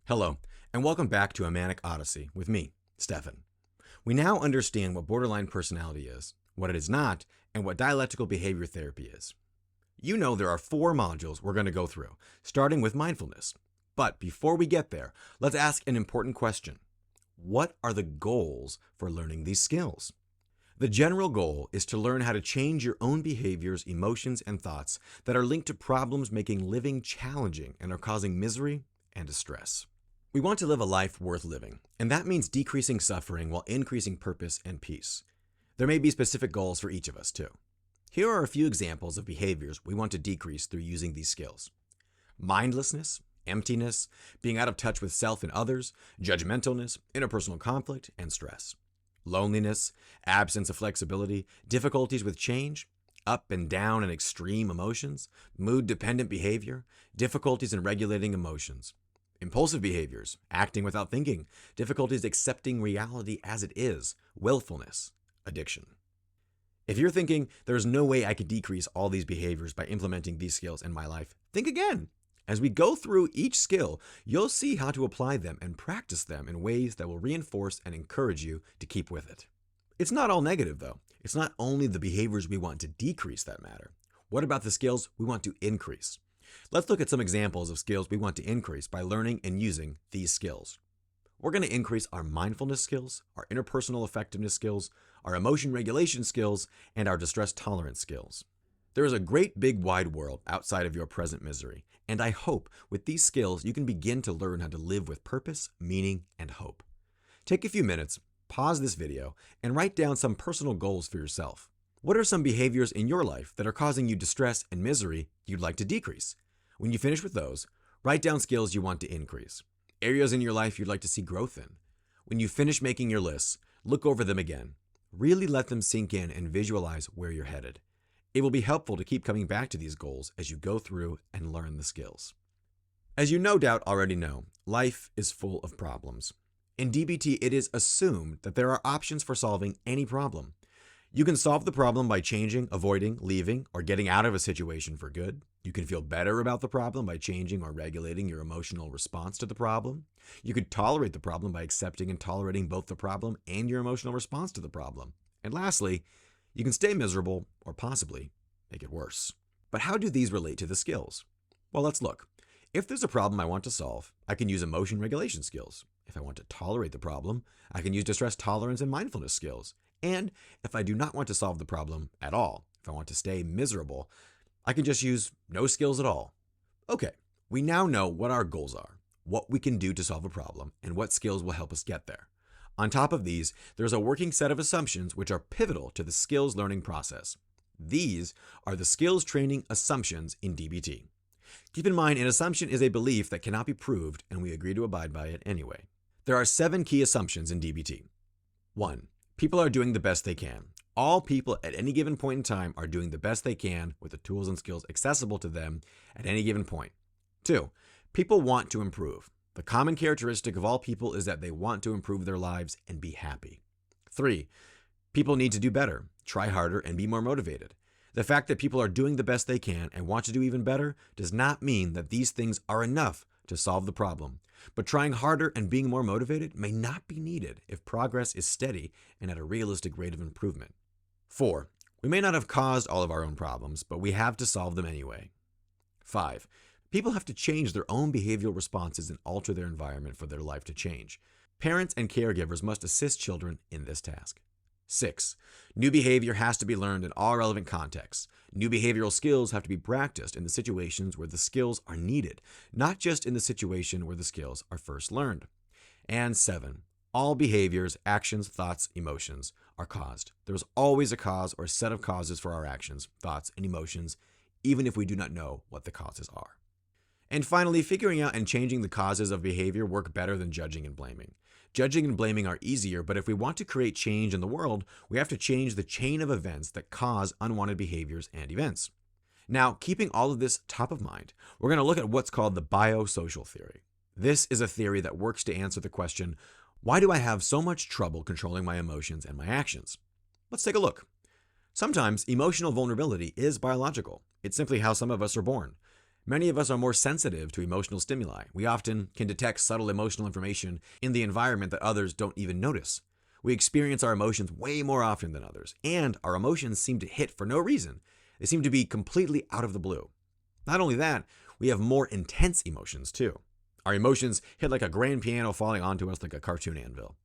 Hello, and welcome back to A Manic Odyssey with me, Stefan. We now understand what borderline personality is, what it is not, and what dialectical behavior therapy is. You know there are 4 modules we're going to go through, starting with mindfulness. But before we get there, let's ask an important question. What are the goals for learning these skills? The general goal is to learn how to change your own behaviors, emotions, and thoughts that are linked to problems making living challenging and are causing misery and distress. We want to live a life worth living, and that means decreasing suffering while increasing purpose and peace. There may be specific goals for each of us, too. Here are a few examples of behaviors we want to decrease through using these skills. Mindlessness, emptiness, being out of touch with self and others, judgmentalness, interpersonal conflict, and stress. Loneliness, absence of flexibility, difficulties with change, up and down and extreme emotions, mood-dependent behavior, difficulties in regulating emotions. Impulsive behaviors, acting without thinking, difficulties accepting reality as it is, willfulness, addiction. If you're thinking, there's no way I could decrease all these behaviors by implementing these skills in my life, think again. As we go through each skill, you'll see how to apply them and practice them in ways that will reinforce and encourage you to keep with it. It's not all negative, though. It's not only the behaviors we want to decrease that matter. What about the skills we want to increase? Let's look at some examples of skills we want to increase by learning and using these skills. We're going to increase our mindfulness skills, our interpersonal effectiveness skills, our emotion regulation skills, and our distress tolerance skills. There is a great big wide world outside of your present misery, and I hope with these skills you can begin to learn how to live with purpose, meaning, and hope. Take a few minutes, pause this video, and write down some personal goals for yourself. What are some behaviors in your life that are causing you distress and misery you'd like to decrease? When you finish with those, write down skills you want to increase, areas in your life you'd like to see growth in. When you finish making your lists, look over them again. Really let them sink in and visualize where you're headed. It will be helpful to keep coming back to these goals as you go through and learn the skills. As you no doubt already know, life is full of problems. In DBT, it is assumed that there are options for solving any problem. You can solve the problem by changing, avoiding, leaving, or getting out of a situation for good. You can feel better about the problem by changing or regulating your emotional response to the problem. You could tolerate the problem by accepting and tolerating both the problem and your emotional response to the problem. And lastly, you can stay miserable or possibly make it worse. But how do these relate to the skills? Well, let's look. If there's a problem I want to solve, I can use emotion regulation skills. If I want to tolerate the problem, I can use distress tolerance and mindfulness skills. And if I do not want to solve the problem at all, if I want to stay miserable, I can just use no skills at all. Okay, we now know what our goals are, what we can do to solve a problem, and what skills will help us get there. On top of these, there's a working set of assumptions which are pivotal to the skills learning process. These are the skills training assumptions in DBT. Keep in mind, an assumption is a belief that cannot be proved, and we agree to abide by it anyway. There are 7 key assumptions in DBT. 1. People are doing the best they can. All people at any given point in time are doing the best they can with the tools and skills accessible to them at any given point. 2. People want to improve. The common characteristic of all people is that they want to improve their lives and be happy. 3. People need to do better, try harder, and be more motivated. The fact that people are doing the best they can and want to do even better does not mean that these things are enough to solve the problem. But trying harder and being more motivated may not be needed if progress is steady and at a realistic rate of improvement. 4. We may not have caused all of our own problems, but we have to solve them anyway. 5. People have to change their own behavioral responses and alter their environment for their life to change. Parents and caregivers must assist children in this task. 6. New behavior has to be learned in all relevant contexts. New behavioral skills have to be practiced in the situations where the skills are needed, not just in the situation where the skills are first learned. And 7. All behaviors, actions, thoughts, emotions are caused. There is always a cause or a set of causes for our actions, thoughts, and emotions, even if we do not know what the causes are. And finally, figuring out and changing the causes of behavior work better than judging and blaming. Judging and blaming are easier, but if we want to create change in the world, we have to change the chain of events that cause unwanted behaviors and events. Now, keeping all of this top of mind, we're going to look at what's called the biosocial theory. This is a theory that works to answer the question, why do I have so much trouble controlling my emotions and my actions? Let's take a look. Sometimes emotional vulnerability is biological. It's simply how some of us are born. Many of us are more sensitive to emotional stimuli. We often can detect subtle emotional information in the environment that others don't even notice. We experience our emotions way more often than others, and our emotions seem to hit for no reason. They seem to be completely out of the blue. Not only that, we have more intense emotions too. Our emotions hit like a grand piano falling onto us like a cartoon anvil.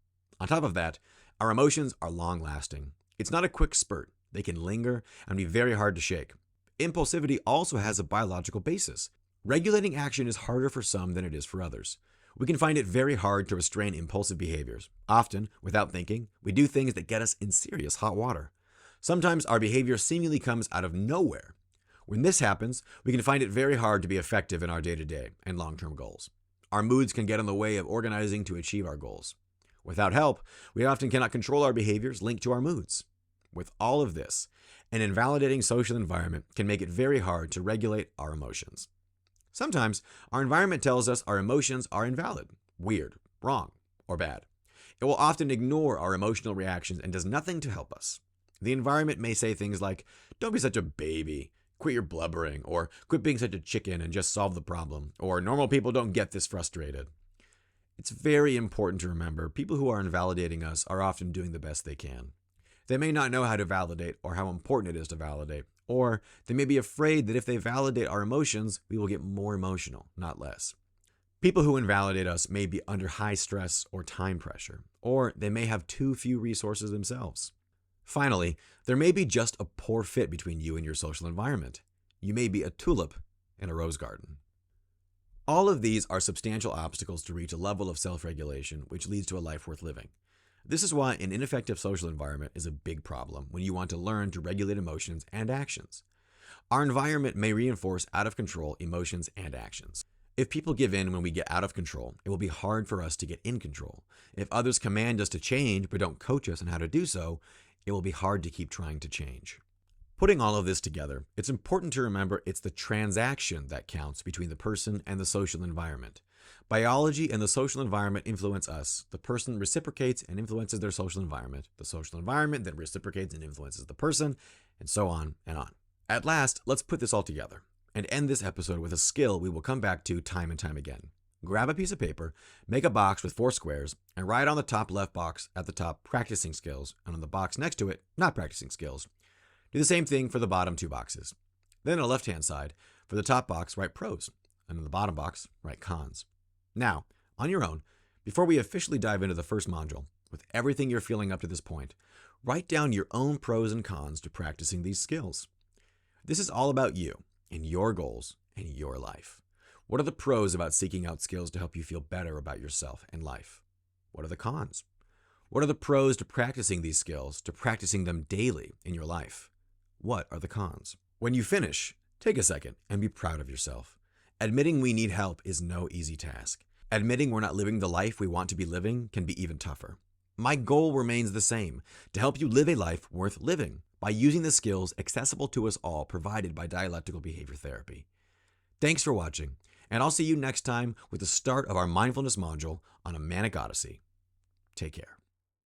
On top of that, our emotions are long-lasting. It's not a quick spurt. They can linger and be very hard to shake. Impulsivity also has a biological basis. Regulating action is harder for some than it is for others. We can find it very hard to restrain impulsive behaviors. Often, without thinking, we do things that get us in serious hot water. Sometimes our behavior seemingly comes out of nowhere. When this happens, we can find it very hard to be effective in our day-to-day and long-term goals. Our moods can get in the way of organizing to achieve our goals. Without help, we often cannot control our behaviors linked to our moods. With all of this, an invalidating social environment can make it very hard to regulate our emotions. Sometimes, our environment tells us our emotions are invalid, weird, wrong, or bad. It will often ignore our emotional reactions and does nothing to help us. The environment may say things like, "Don't be such a baby," "Quit your blubbering," or "Quit being such a chicken and just solve the problem," or "Normal people don't get this frustrated." It's very important to remember people who are invalidating us are often doing the best they can. They may not know how to validate or how important it is to validate, or they may be afraid that if they validate our emotions, we will get more emotional, not less. People who invalidate us may be under high stress or time pressure, or they may have too few resources themselves. Finally, there may be just a poor fit between you and your social environment. You may be a tulip in a rose garden. All of these are substantial obstacles to reach a level of self-regulation which leads to a life worth living. This is why an ineffective social environment is a big problem when you want to learn to regulate emotions and actions. Our environment may reinforce out of control emotions and actions. If people give in when we get out of control, it will be hard for us to get in control. If others command us to change but don't coach us on how to do so, it will be hard to keep trying to change. Putting all of this together, it's important to remember it's the transaction that counts between the person and the social environment. Biology and the social environment influence us. The person reciprocates and influences their social environment. The social environment then reciprocates and influences the person, and so on and on. At last, let's put this all together and end this episode with a skill we will come back to time and time again. Grab a piece of paper, make a box with 4 squares, and write on the top left box at the top practicing skills, and on the box next to it, not practicing skills. Do the same thing for the bottom 2 boxes. Then on the left-hand side, for the top box, write pros, and on the bottom box, write cons. Now, on your own, before we officially dive into the first module, with everything you're feeling up to this point, write down your own pros and cons to practicing these skills. This is all about you and your goals and your life. What are the pros about seeking out skills to help you feel better about yourself and life? What are the cons? What are the pros to practicing these skills, to practicing them daily in your life? What are the cons? When you finish, take a second and be proud of yourself. Admitting we need help is no easy task. Admitting we're not living the life we want to be living can be even tougher. My goal remains the same, to help you live a life worth living by using the skills accessible to us all provided by dialectical behavior therapy. Thanks for watching, and I'll see you next time with the start of our Mindfulness Module on a Manic Odyssey. Take care.